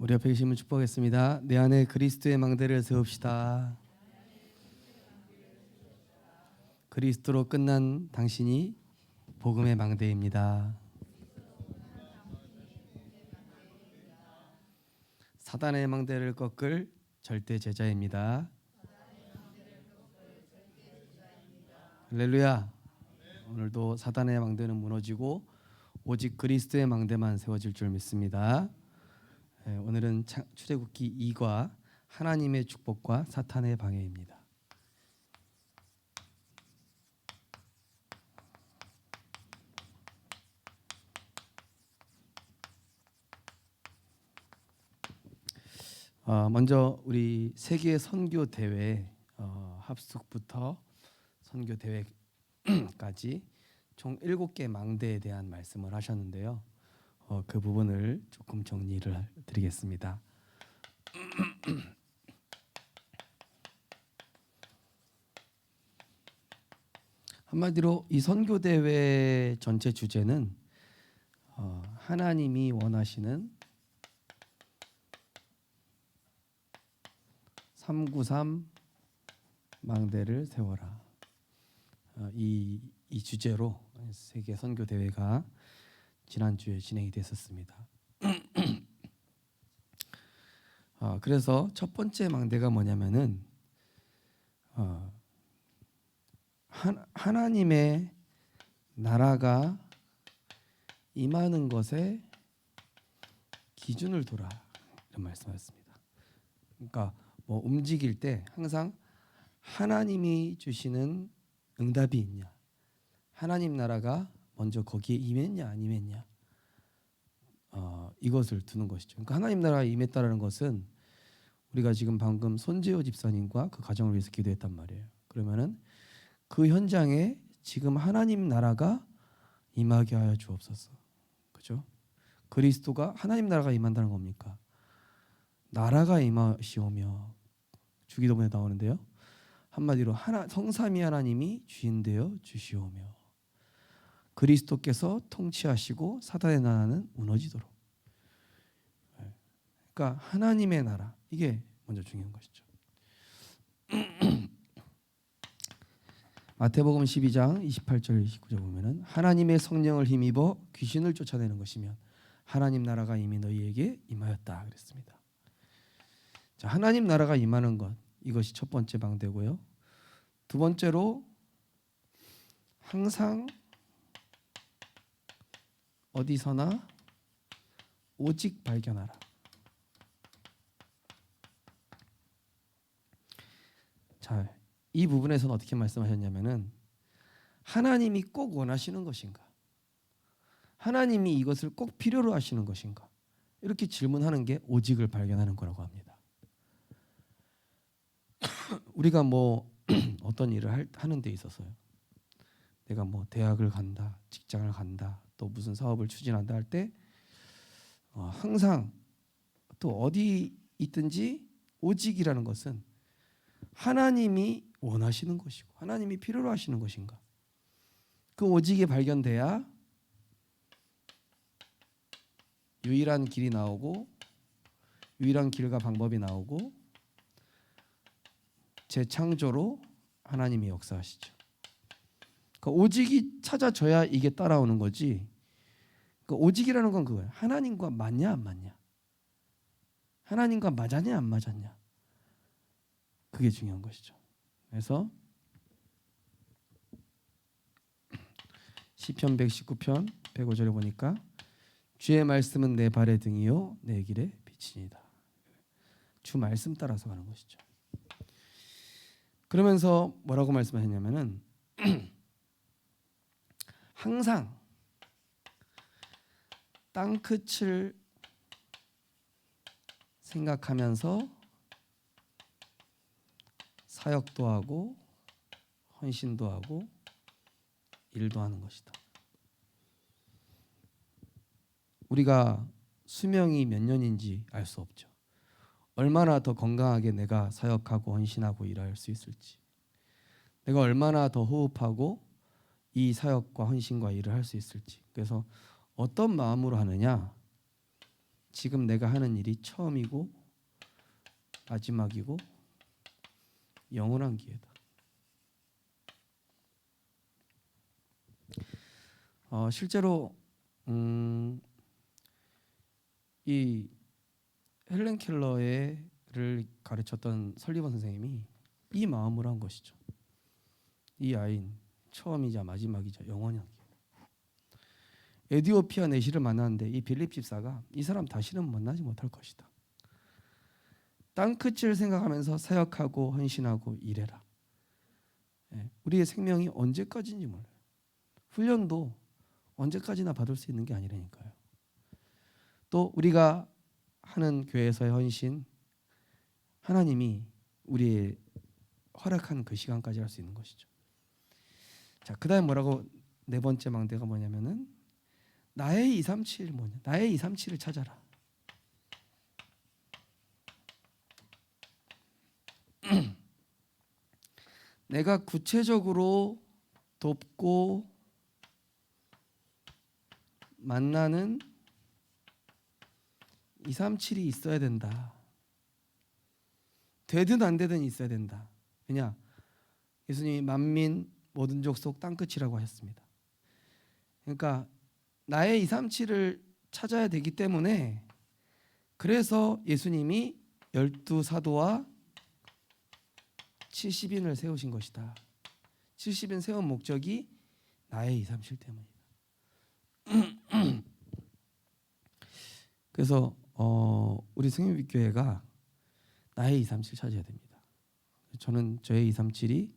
우리 옆에 계신 분 축복하겠습니다. 내 안에 그리스도의 망대를 세웁시다. 그리스도로 끝난 당신이 복음의 망대입니다. 사단의 망대를 꺾을 절대 제자입니다. 할렐루야. 오늘도 사단의 망대는 무너지고 오직 그리스도의 망대만 세워질 줄 믿습니다. 오늘은 출애굽기 2과 하나님의 축복과 사탄의 방해입니다. 먼저 우리 세계 선교 대회 합숙부터 선교 대회까지 총 7개 망대에 대한 말씀을 하셨는데요. 그 부분을 조금 정리를 드리겠습니다. 한마디로 이 선교 대회 전체 주제는 하나님이 원하시는 393 망대를 세워라. 이 주제로 세계 선교 대회가 지난주에 진행이 됐었습니다. 그래서 첫 번째 망대가 뭐냐면은 하나님의 나라가 임하는 것에 기준을 두라, 이런 말씀하셨습니다. 그러니까 뭐 움직일 때 항상 하나님이 주시는 응답이 있냐, 하나님 나라가 먼저 거기에 임했냐 안 임했냐, 이것을 두는 것이죠. 그러니까 하나님 나라가 임했다라는 것은 우리가 지금 방금 손재호 집사님과 그 가정을 위해서 기도했단 말이에요. 그러면은 그 현장에 지금 하나님 나라가 임하게 하여 주옵소서. 그죠? 그리스도가 하나님 나라가 임한다는 겁니까? 나라가 임하시오며, 주기도문에 나오는데요. 한마디로 성삼위 하나님이 주인 되어 주시오며, 그리스도께서 통치하시고 사단의 나라는 무너지도록. 그러니까 하나님의 나라, 이게 먼저 중요한 것이죠. 마태복음 12장 28절 29절 보면은 하나님의 성령을 힘입어 귀신을 쫓아내는 것이면 하나님 나라가 이미 너희에게 임하였다 그랬습니다. 자, 하나님 나라가 임하는 것, 이것이 첫 번째 방대고요. 두 번째로 항상 어디서나 오직 발견하라. 자, 이 부분에서는 어떻게 말씀하셨냐면은 하나님이 꼭 원하시는 것인가, 하나님이 이것을 꼭 필요로 하시는 것인가, 이렇게 질문하는 게 오직을 발견하는 거라고 합니다. 우리가 뭐 어떤 일을 하는 데 있어서요, 내가 뭐 대학을 간다, 직장을 간다, 또 무슨 사업을 추진한다 할 때 항상 또 어디 있든지 오직이라는 것은 하나님이 원하시는 것이고 하나님이 필요로 하시는 것인가, 그 오직이 발견돼야 유일한 길이 나오고 유일한 길과 방법이 나오고 재창조로 하나님이 역사하시죠. 그러니까 오직이 찾아져야 이게 따라오는 거지. 그러니까 오직이라는 건 그거예요. 하나님과 맞냐 안 맞냐, 하나님과 맞았냐 안 맞았냐, 그게 중요한 것이죠. 그래서 시편 119편 105절에 보니까 주의 말씀은 내 발의 등이요 내 길의 빛이니이다. 주 말씀 따라서 가는 것이죠. 그러면서 뭐라고 말씀하셨냐면은 항상 땅끝을 생각하면서 사역도 하고 헌신도 하고 일도 하는 것이다. 우리가 수명이 몇 년인지 알 수 없죠. 얼마나 더 건강하게 내가 사역하고 헌신하고 일할 수 있을지, 내가 얼마나 더 호흡하고 이 사역과 헌신과 일을 할 수 있을지. 그래서 어떤 마음으로 하느냐, 지금 내가 하는 일이 처음이고 마지막이고 영원한 기회다. 실제로 이 헬렌 켈러를 가르쳤던 설리번 선생님이 이 마음으로 한 것이죠. 이 아이는 처음이자 마지막이자 영원한 기회. 에디오피아 내시를 만났는데 이 빌립 집사가 이 사람 다시는 만나지 못할 것이다. 땅끝을 생각하면서 사역하고 헌신하고 일해라. 우리의 생명이 언제까지인지 몰라요. 훈련도 언제까지나 받을 수 있는 게 아니라니까요. 또 우리가 하는 교회에서의 헌신, 하나님이 우리의 허락한 그 시간까지 할 수 있는 것이죠. 자, 그다음 뭐라고 네 번째 망대가 뭐냐면은 나의 237 뭐냐? 나의 237을 찾아라. 내가 구체적으로 돕고 만나는 237이 있어야 된다. 되든 안 되든 있어야 된다. 왜냐? 예수님이 만민 모든 족속 땅끝이라고 하셨습니다. 그러니까 나의 237을 찾아야 되기 때문에 그래서 예수님이 12사도와 70인을 세우신 것이다. 70인 세운 목적이 나의 237 때문이다. 그래서 우리 성령빛교회가 나의 237 찾아야 됩니다. 저는 저의 237이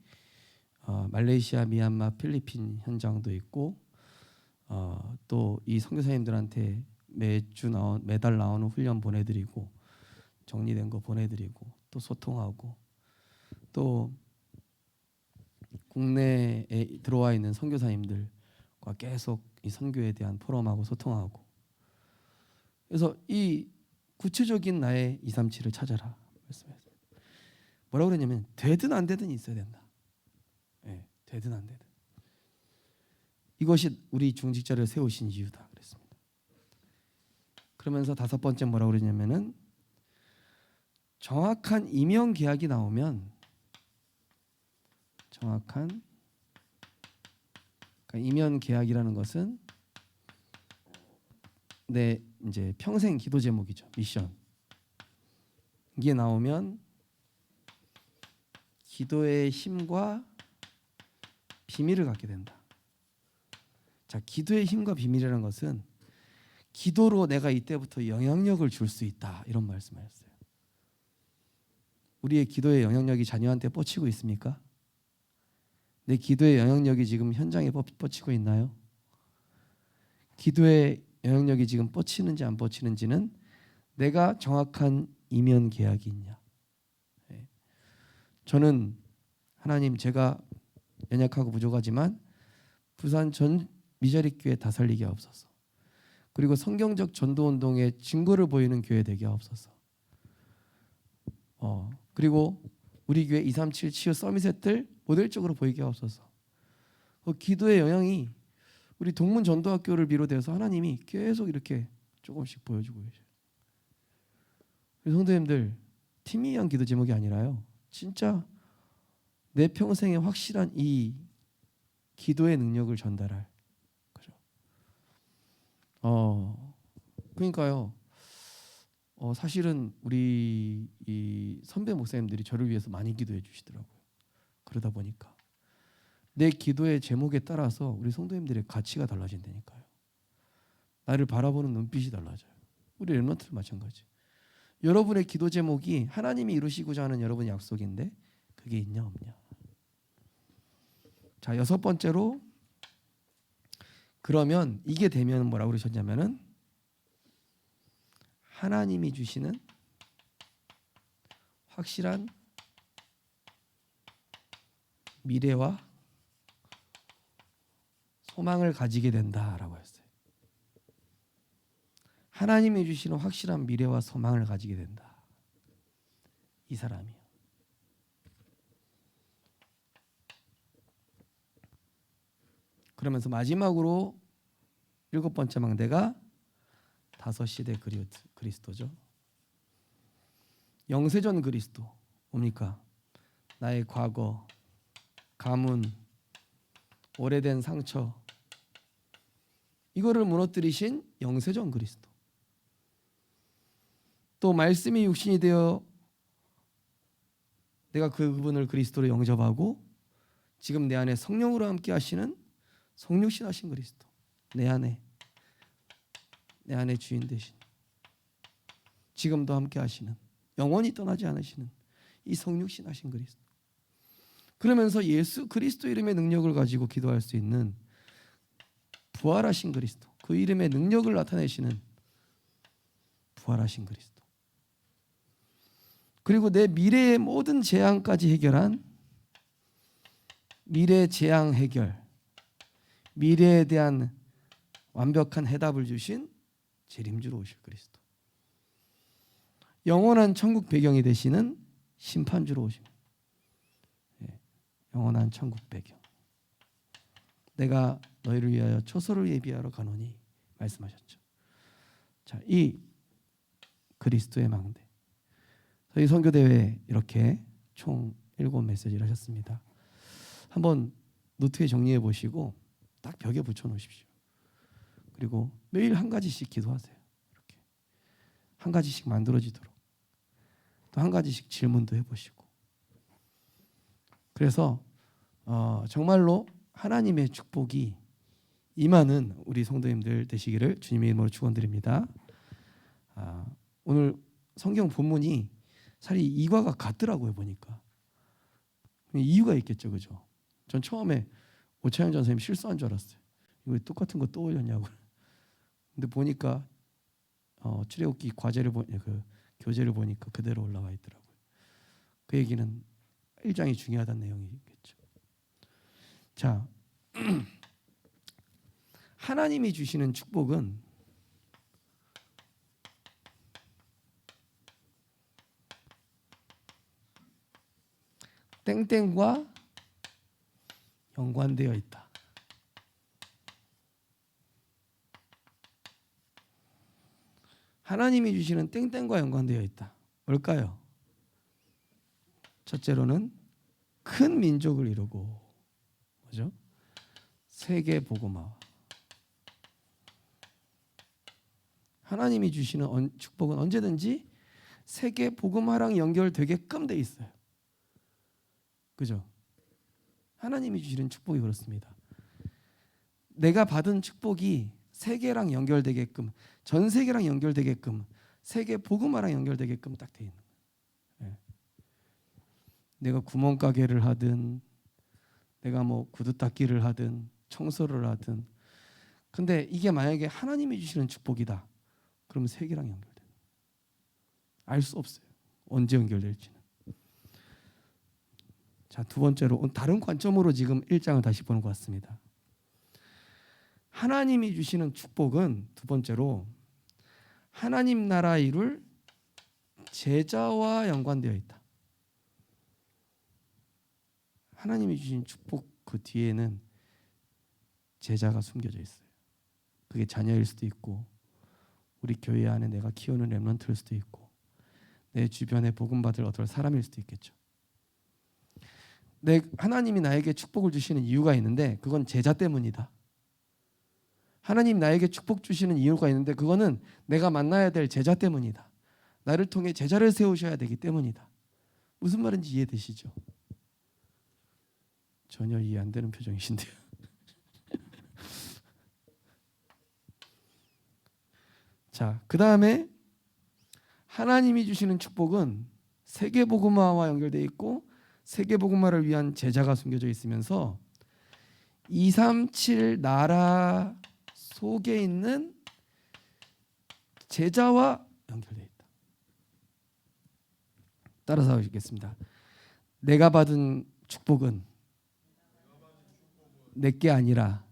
말레이시아, 미얀마, 필리핀 현장도 있고 또 이 선교사님들한테 매달 나오는 훈련 보내드리고 정리된 거 보내드리고 또 소통하고 또 국내에 들어와 있는 선교사님들과 계속 이 선교에 대한 포럼하고 소통하고 그래서 이 구체적인 나의 237을 찾아라 말씀했어요. 뭐라고 그랬냐면 되든 안 되든 있어야 된다. 되든 안 되든. 이것이 우리 중직자를 세우신 이유다 그랬습니다. 그러면서 다섯 번째 뭐라고 그랬냐면은 정확한 임용 계약이 나오면 그러니까 임용 계약이라는 것은 내 이제 평생 기도 제목이죠. 미션. 이게 나오면 기도의 힘과 비밀을 갖게 된다. 자, 기도의 힘과 비밀이라는 것은 기도로 내가 이때부터 영향력을 줄 수 있다. 이런 말씀하셨어요. 우리의 기도의 영향력이 자녀한테 뻗치고 있습니까? 내 기도의 영향력이 지금 현장에 뻗치고 있나요? 기도의 영향력이 지금 뻗치는지 안 뻗치는지는 내가 정확한 이면 계약이 있냐. 저는 하나님 제가 연약하고 부족하지만 부산 전 미자립 교회 다 살리게 하옵소서. 그리고 성경적 전도 운동의 증거를 보이는 교회 되게 하옵소서. 그리고 우리 교회 237 치유 서밋셋들 모델적으로 보이게 하옵소서. 기도의 영향이 우리 동문 전도학교를 비롯해서 하나님이 계속 이렇게 조금씩 보여주고 계셔요. 성도님들 팀이 위한 기도 제목이 아니라요. 진짜 내 평생에 확실한 이 기도의 능력을 전달할 그죠? 그러니까요. 사실은 우리 이 선배 목사님들이 저를 위해서 많이 기도해 주시더라고요. 그러다 보니까 내 기도의 제목에 따라서 우리 성도님들의 가치가 달라진다니까요. 나를 바라보는 눈빛이 달라져요. 우리 렘넌트도 마찬가지. 여러분의 기도 제목이 하나님이 이루시고자 하는 여러분의 약속인데 그게 있냐 없냐. 자, 여섯 번째로 그러면 이게 되면 뭐라고 그러셨냐면은 하나님이 주시는 확실한 미래와 소망을 가지게 된다라고 했어요. 하나님이 주시는 확실한 미래와 소망을 가지게 된다. 이 사람이요. 그러면서 마지막으로 일곱 번째 망대가 5시대 그리스도죠. 영세전 그리스도 뭡니까? 나의 과거, 가문, 오래된 상처, 이거를 무너뜨리신 영세전 그리스도. 또 말씀이 육신이 되어 내가 그분을 그리스도로 영접하고 지금 내 안에 성령으로 함께 하시는 성육신 하신 그리스도. 내 안에 주인 되신, 지금도 함께 하시는, 영원히 떠나지 않으시는 이 성육신 하신 그리스도. 그러면서 예수 그리스도 이름의 능력을 가지고 기도할 수 있는 부활하신 그리스도, 그 이름의 능력을 나타내시는 부활하신 그리스도. 그리고 내 미래의 모든 재앙까지 해결한 미래 재앙 해결, 미래에 대한 완벽한 해답을 주신 재림주로 오실 그리스도. 영원한 천국 배경이 되시는 심판주로 오십니다. 영원한 천국 배경. 내가 너희를 위하여 초소를 예비하러 가노니 말씀하셨죠. 자, 이 그리스도의 망대. 저희 선교대회 이렇게 총 7메시지를 하셨습니다. 한번 노트에 정리해 보시고 딱 벽에 붙여 놓으십시오. 그리고 매일 한 가지씩 기도하세요. 이렇게 한 가지씩 만들어지도록. 또 한 가지씩 질문도 해보시고. 그래서 정말로 하나님의 축복이 임하는 우리 성도님들 되시기를 주님의 이름으로 축원드립니다. 오늘 성경 본문이 사실 이과가 같더라고요. 보니까 이유가 있겠죠, 그죠? 전 처음에 오차영 전선생님 실수한 줄 알았어요. 이거 똑같은 거 또 올렸냐고. 근데 보니까 출애굽기 과제를 그 교재를 보니까 그대로 올라와 있더라고요. 그 얘기는 1장이 중요하다는 내용이겠죠. 자, 하나님이 주시는 축복은 땡땡과 연관되어 있다. 하나님이 주시는 땡땡과 연관되어 있다. 뭘까요? 첫째로는 큰 민족을 이루고, 뭐죠? 세계 복음화. 하나님이 주시는 축복은 언제든지 세계 복음화랑 연결되게끔 돼 있어요. 그죠? 하나님이 주시는 축복이 그렇습니다. 내가 받은 축복이 세계랑 연결되게끔, 전 세계랑 연결되게끔, 세계 복음화랑 연결되게끔 딱 돼 있는 거예요. 네. 내가 구멍가게를 하든, 내가 뭐 구두 닦기를 하든, 청소를 하든, 근데 이게 만약에 하나님이 주시는 축복이다, 그러면 세계랑 연결돼. 알 수 없어요. 언제 연결될지는. 자, 두 번째로 다른 관점으로 지금 1장을 다시 보는 것 같습니다. 하나님이 주시는 축복은 두 번째로 하나님 나라 이룰 제자와 연관되어 있다. 하나님이 주신 축복 그 뒤에는 제자가 숨겨져 있어요. 그게 자녀일 수도 있고, 우리 교회 안에 내가 키우는 렘넌트일 수도 있고, 내 주변에 복음 받을 어떤 사람일 수도 있겠죠. 하나님이 나에게 축복을 주시는 이유가 있는데 그건 제자 때문이다. 하나님 나에게 축복 주시는 이유가 있는데 그거는 내가 만나야 될 제자 때문이다. 나를 통해 제자를 세우셔야 되기 때문이다. 무슨 말인지 이해되시죠? 전혀 이해 안 되는 표정이신데요. 자, 그 다음에 하나님이 주시는 축복은 세계복음화와 연결되어 있고 세계복음화를 위한 제자가 숨겨져 있으면서 237 나라 속에 있는 제자와 연결되어 있다. 따라서 하겠습니다. 내가 받은 축복은 내게 아니라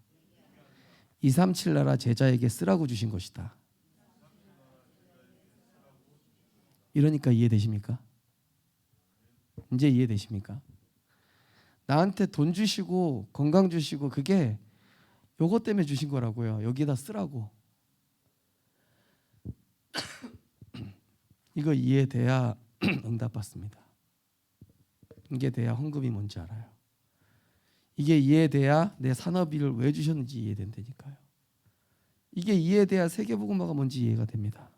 237 나라 제자에게 쓰라고 주신 것이다. 이러니까 이해되십니까? 이제 이해되십니까? 나한테 돈 주시고 건강 주시고 그게 요것 때문에 주신 거라고요. 여기다 쓰라고. 이거 이해돼야 응답받습니다. 이게 돼야 헌금이 뭔지 알아요. 이게 이해돼야 내 산업비를 왜 주셨는지 이해된다니까요. 이게 이해돼야 세계복음화가 뭔지 이해가 됩니다.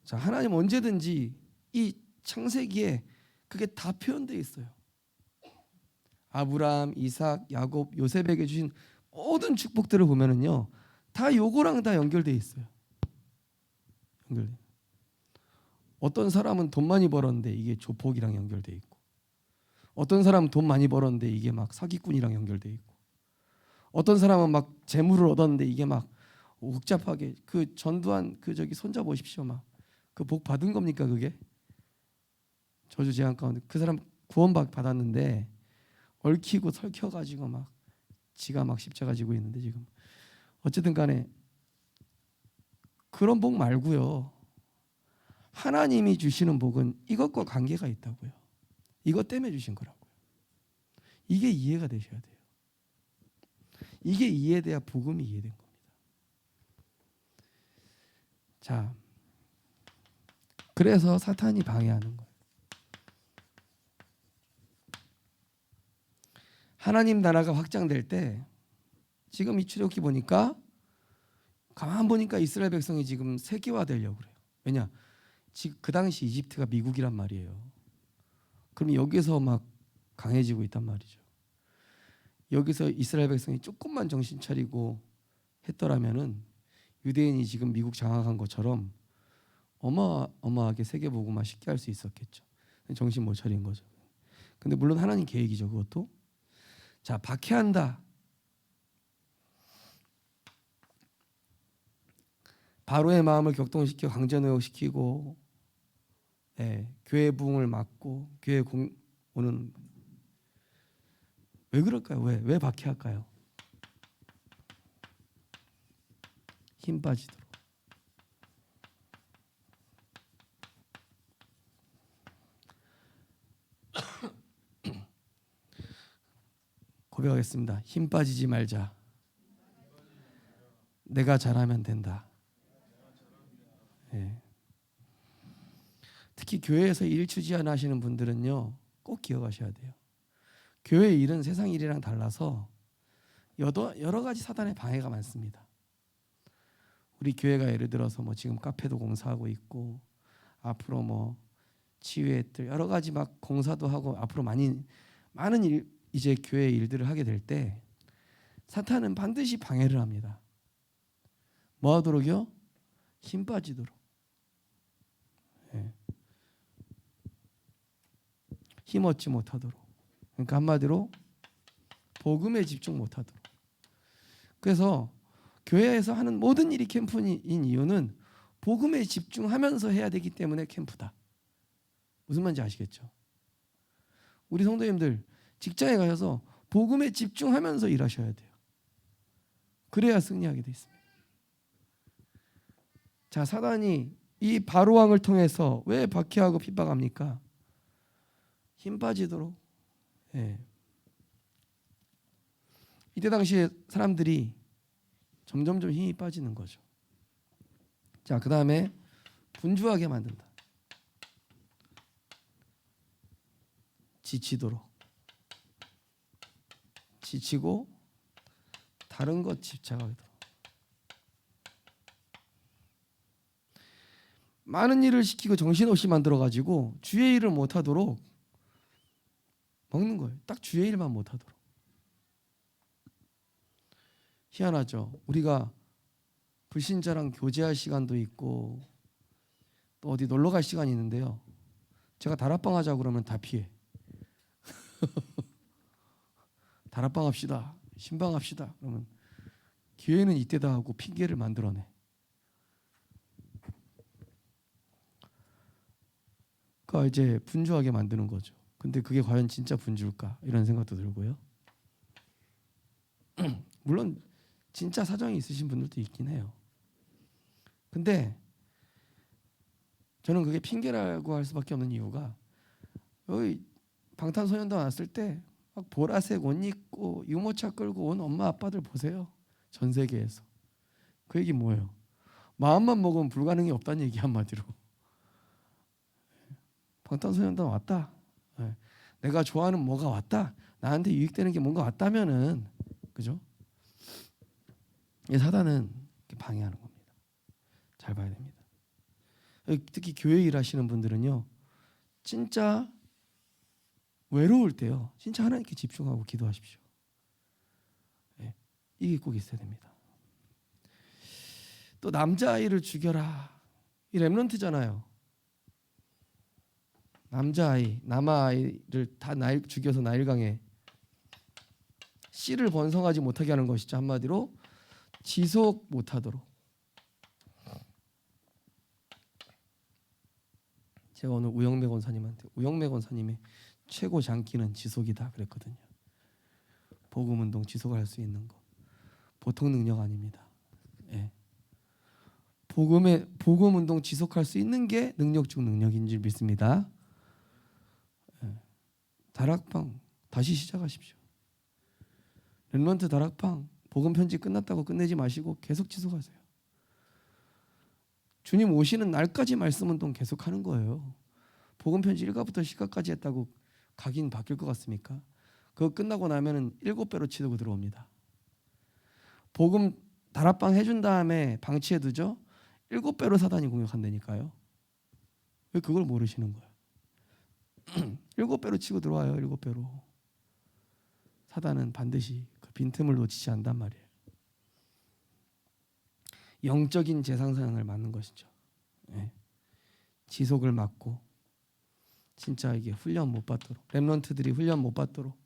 자, 하나님 언제든지 이 창세기에 그게 다 표현되어 있어요. 아브라함, 이삭, 야곱, 요셉에게 주신 모든 축복들을 보면은요, 다 요거랑 다 연결되어 있어요. 연결돼. 어떤 사람은 돈 많이 벌었는데 이게 조폭이랑 연결돼 있고, 어떤 사람은 돈 많이 벌었는데 이게 막 사기꾼이랑 연결돼 있고, 어떤 사람은 막 재물을 얻었는데 이게 막 복잡하게 그 전두환 그 저기 손자 보십시오. 막 그 복 받은 겁니까 그게? 저주 재앙 가운데 그 사람 구원 받았는데 얽히고 설켜가지고 막 지가 막 십자가 지고 있는데 지금 어쨌든 간에 그런 복 말고요. 하나님이 주시는 복은 이것과 관계가 있다고요. 이것 때문에 주신 거라고요. 이게 이해가 되셔야 돼요. 이게 이해돼야 복음이 이해된 겁니다. 자, 그래서 사탄이 방해하는 거예요. 하나님 나라가 확장될 때 지금 이 출애굽기 보니까 가만 보니까 이스라엘 백성이 지금 세계화되려고 그래요. 왜냐? 지금 그 당시 이집트가 미국이란 말이에요. 그럼 여기서 막 강해지고 있단 말이죠. 여기서 이스라엘 백성이 조금만 정신 차리고 했더라면은 유대인이 지금 미국 장악한 것처럼 어마어마하게 세계 복음화 쉽게 할 수 있었겠죠. 정신 못 차린 거죠. 근데 물론 하나님 계획이죠, 그것도. 자, 박해한다. 바로의 마음을 격동시켜 강제노역시키고, 교회 부흥을 막고 교회 오는 왜 그럴까요? 왜 박해할까요? 힘 빠지도록. 고백하겠습니다. 힘 빠지지 말자. 내가 잘하면 된다. 예. 특히 교회에서 일 추지하시는 분들은요, 꼭 기억하셔야 돼요. 교회 일은 세상 일이랑 달라서 여러 가지 사단의 방해가 많습니다. 우리 교회가 예를 들어서 뭐 지금 카페도 공사하고 있고, 앞으로 뭐 치유회들 여러 가지 막 공사도 하고 앞으로 많은 일, 이제 교회 일들을 하게 될 때 사탄은 반드시 방해를 합니다. 뭐 하도록요? 힘 빠지도록. 예. 힘 얻지 못하도록. 그러니까 한마디로 복음에 집중 못하도록. 그래서 교회에서 하는 모든 일이 캠프인 이유는 복음에 집중하면서 해야 되기 때문에 캠프다. 무슨 말인지 아시겠죠? 우리 성도님들 직장에 가셔서 복음에 집중하면서 일하셔야 돼요. 그래야 승리하게 돼 있습니다. 자, 사단이 이 바로왕을 통해서 왜 박해하고 핍박합니까? 힘 빠지도록. 예. 이때 당시에 사람들이 점점점 힘이 빠지는 거죠. 자, 그 다음에 분주하게 만든다. 지치도록. 지치고 다른 것 집착하게 도록. 많은 일을 시키고 정신없이 만들어가지고 주의 일을 못하도록 먹는 거예요. 딱 주의 일만 못하도록. 희한하죠. 우리가 불신자랑 교제할 시간도 있고 또 어디 놀러 갈 시간이 있는데요. 제가 다락방 하자고 그러면 다 피해. 다락방 합시다. 신방 합시다. 그러면 기회는 이때다 하고 핑계를 만들어내. 그러니까 이제 분주하게 만드는 거죠. 근데 그게 과연 진짜 분주일까? 이런 생각도 들고요. 물론 진짜 사정이 있으신 분들도 있긴 해요. 근데 저는 그게 핑계라고 할 수밖에 없는 이유가 여기 방탄소년단 왔을 때 막 보라색 옷 입고 유모차 끌고 온 엄마 아빠들 보세요. 전 세계에서 그 얘기 뭐예요? 마음만 먹으면 불가능이 없다는 얘기 한마디로. 방탄소년단 왔다. 예. 내가 좋아하는 뭐가 왔다. 나한테 유익되는 게 뭔가 왔다면은, 그죠? 이 사단은 방해하는 겁니다. 잘 봐야 됩니다. 특히 교회 일하시는 분들은요, 진짜 외로울 때요, 진짜 하나님께 집중하고 기도하십시오. 예. 이게 꼭 있어야 됩니다. 또 남자아이를 죽여라. 이 렘넌트잖아요. 남자아이, 남아아이를 다 죽여서 나일강에 씨를 번성하지 못하게 하는 것이죠. 한마디로 지속 못하도록. 제가 오늘 우영매 권사님한테 우영매 권사님의 최고 장기는 지속이다 그랬거든요. 복음운동 지속할 수 있는 거 보통 능력 아닙니다. 예. 복음운동 지속할 수 있는 게 능력 중 능력인 줄 믿습니다. 예. 다락방 다시 시작하십시오. 렘넌트 다락방 복음 편지 끝났다고 끝내지 마시고 계속 지속하세요. 주님 오시는 날까지 말씀 운동 계속하는 거예요. 복음 편지 1가부터 10가까지 했다고 각인 바뀔 것 같습니까? 그거 끝나고 나면은 7배로 치고 들어옵니다. 복음 다락방 해준 다음에 방치해 두죠. 7배로 사단이 공격한다니까요. 왜 그걸 모르시는 거예요? 7배로 치고 들어와요. 7배로. 사단은 반드시 그 빈틈을 놓치지 않단 말이에요. 영적인 재상산을 막는 것이죠. 예. 지속을 막고 진짜 이게 훈련 못 받도록, 렘넌트들이 훈련 못 받도록,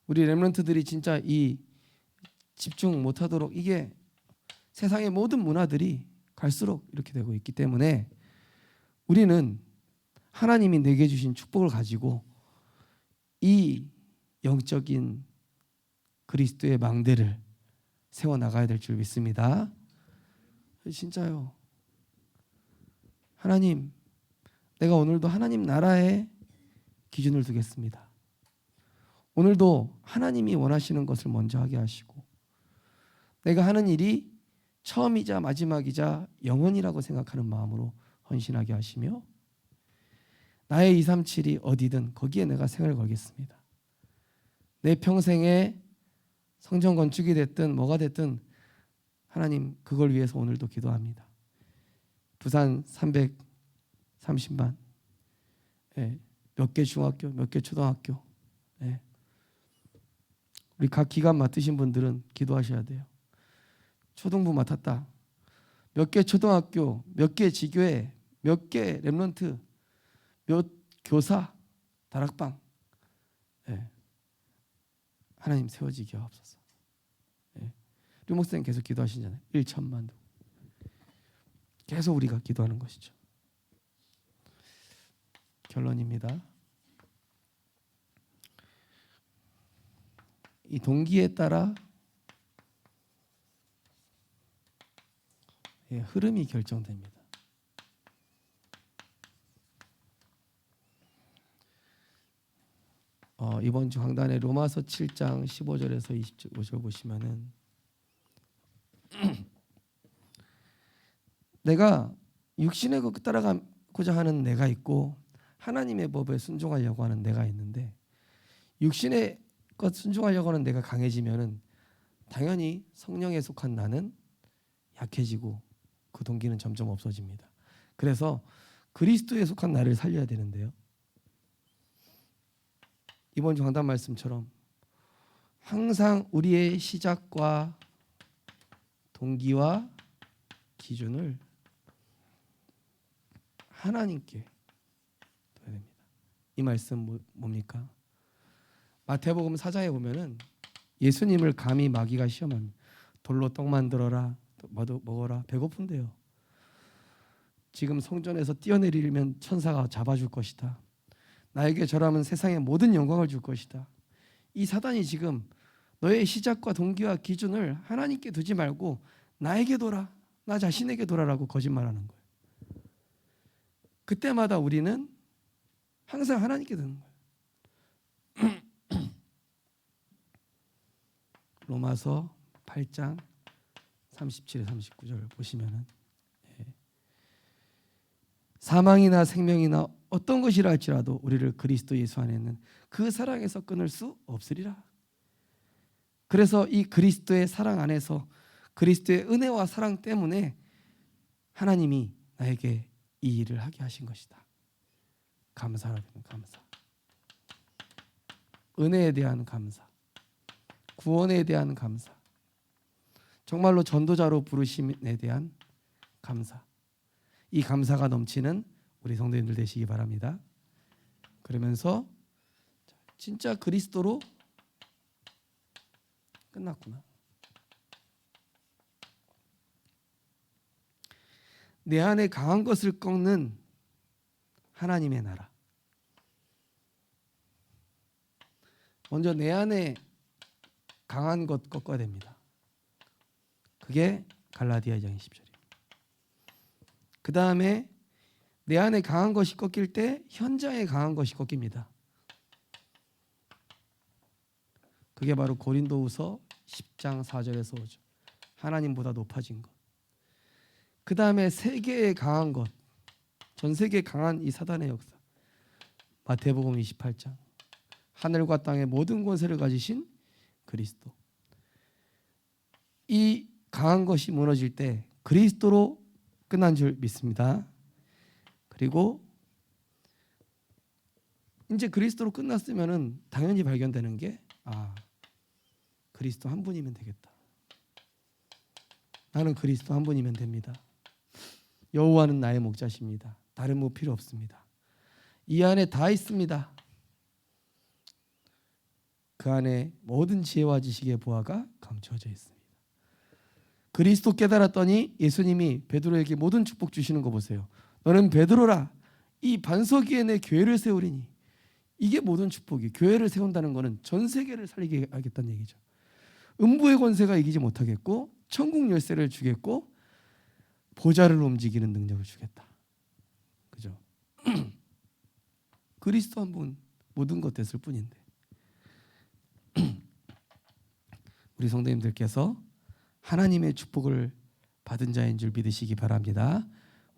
우리 렘넌트들이 진짜 이 집중 못 하도록, 이게 세상의 모든 문화들이 갈수록 이렇게 되고 있기 때문에 우리는 하나님이 내게 주신 축복을 가지고 이 영적인 그리스도의 망대를 세워나가야 될 줄 믿습니다. 진짜요. 하나님, 내가 오늘도 하나님 나라의 기준을 두겠습니다. 오늘도 하나님이 원하시는 것을 먼저 하게 하시고 내가 하는 일이 처음이자 마지막이자 영원이라고 생각하는 마음으로 헌신하게 하시며 나의 237이 어디든 거기에 내가 생을 걸겠습니다. 내 평생에 성전 건축이 됐든 뭐가 됐든 하나님 그걸 위해서 오늘도 기도합니다. 부산 330만 몇 개 중학교 몇 개 초등학교 우리 각 기관 맡으신 분들은 기도하셔야 돼요. 초등부 맡았다. 몇 개 초등학교 몇 개 지교회 몇 개 렘넌트 몇 교사 다락방 하나님 세워지게 하옵소서. 우리 목사님 계속 기도하시잖아요. 1천만 도 계속 우리가 기도하는 것이죠. 결론입니다. 이 동기에 따라 흐름이 결정됩니다. 이번 주 강단에 로마서 7장 15절에서 25절 보시면은 내가 육신의 것 따라가고자 하는 내가 있고 하나님의 법에 순종하려고 하는 내가 있는데 육신의 것 순종하려고 하는 내가 강해지면은 당연히 성령에 속한 나는 약해지고 그 동기는 점점 없어집니다. 그래서 그리스도에 속한 나를 살려야 되는데요. 이번 주 강단 말씀처럼 항상 우리의 시작과 동기와 기준을 하나님께 둬야 됩니다. 이 말씀 뭡니까? 마태복음 4장에 보면은 예수님을 감히 마귀가 시험합니다. 돌로 떡 만들어라, 먹어라. 배고픈데요. 지금 성전에서 뛰어내리면 천사가 잡아줄 것이다. 나에게 절하면 세상의 모든 영광을 줄 것이다. 이 사단이 지금 너의 시작과 동기와 기준을 하나님께 두지 말고 나에게 둬라, 나 자신에게 둬라라고 거짓말하는 거예요. 그때마다 우리는 항상 하나님께 두는 거예요. 로마서 8장 37에 39절 보시면은 사망이나 생명이나 어떤 것이라 할지라도 우리를 그리스도 예수 안에 있는 그 사랑에서 끊을 수 없으리라. 그래서 이 그리스도의 사랑 안에서 그리스도의 은혜와 사랑 때문에 하나님이 나에게 이 일을 하게 하신 것이다. 감사하라. 감사. 은혜에 대한 감사, 구원에 대한 감사, 정말로 전도자로 부르심에 대한 감사. 이 감사가 넘치는 우리 성도님들 되시기 바랍니다. 그러면서 진짜 그리스도로 끝났구나. 내 안에 강한 것을 꺾는 하나님의 나라. 먼저 내 안에 강한 것 꺾어야 됩니다. 그게 갈라디아 2장 20절입니다. 그 다음에 내 안에 강한 것이 꺾일 때 현장에 강한 것이 꺾입니다. 그게 바로 고린도후서 10장 4절에서 5절. 하나님보다 높아진 것. 그 다음에 세계에 강한 것. 전 세계에 강한 이 사단의 역사. 마태복음 28장. 하늘과 땅의 모든 권세를 가지신 그리스도. 이 강한 것이 무너질 때 그리스도로 끝난 줄 믿습니다. 그리고 이제 그리스도로 끝났으면은 당연히 발견되는 게 그리스도 한 분이면 되겠다. 나는 그리스도 한 분이면 됩니다. 여호와는 나의 목자십니다. 다른 뭐 필요 없습니다. 이 안에 다 있습니다. 그 안에 모든 지혜와 지식의 보화가 감춰져 있습니다. 그리스도 깨달았더니 예수님이 베드로에게 모든 축복 주시는 거 보세요. 너는 베드로라. 이 반석 위에 내 교회를 세우리니. 이게 모든 축복이. 교회를 세운다는 것은 전 세계를 살리게 하겠다는 얘기죠. 음부의 권세가 이기지 못하겠고 천국 열쇠를 주겠고 보좌를 움직이는 능력을 주겠다. 그죠? 그리스도 한 분 모든 것 됐을 뿐인데 우리 성도님들께서 하나님의 축복을 받은 자인 줄 믿으시기 바랍니다.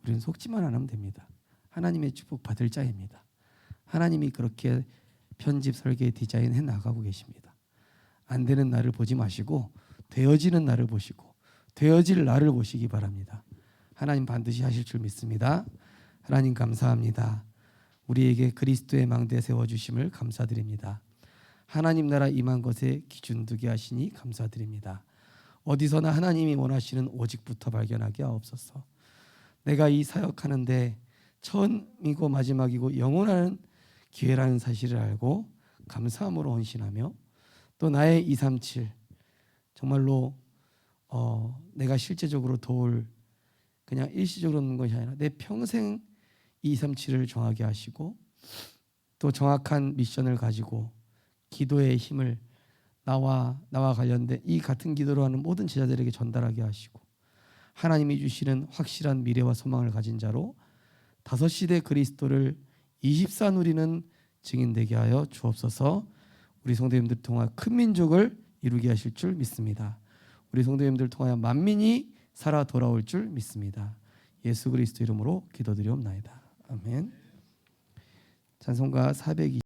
우리는 속지만 안 하면 됩니다. 하나님의 축복 받을 자입니다. 하나님이 그렇게 편집, 설계, 디자인해 나가고 계십니다. 안 되는 나를 보지 마시고 되어지는 나를 보시고 되어질 나를 보시기 바랍니다. 하나님 반드시 하실 줄 믿습니다. 하나님 감사합니다. 우리에게 그리스도의 망대 세워주심을 감사드립니다. 하나님 나라 임한 것에 기준 두게 하시니 감사드립니다. 어디서나 하나님이 원하시는 오직부터 발견하게 하옵소서. 내가 이 사역하는데 처음이고 마지막이고 영원한 기회라는 사실을 알고 감사함으로 헌신하며 또 나의 237 정말로 내가 실제적으로 도울 그냥 일시적으로 놓는 것이 아니라 내 평생 237을 정하게 하시고 또 정확한 미션을 가지고 기도의 힘을 나와 관련된 이 같은 기도로 하는 모든 제자들에게 전달하게 하시고 하나님이 주시는 확실한 미래와 소망을 가진 자로 5시대 그리스도를 24 누리는 증인 되게 하여 주옵소서. 우리 성도님들 통하여 큰 민족을 이루게 하실 줄 믿습니다. 우리 성도님들 통하여 만민이 살아 돌아올 줄 믿습니다. 예수 그리스도 이름으로 기도드리옵나이다. 아멘. 찬송가 420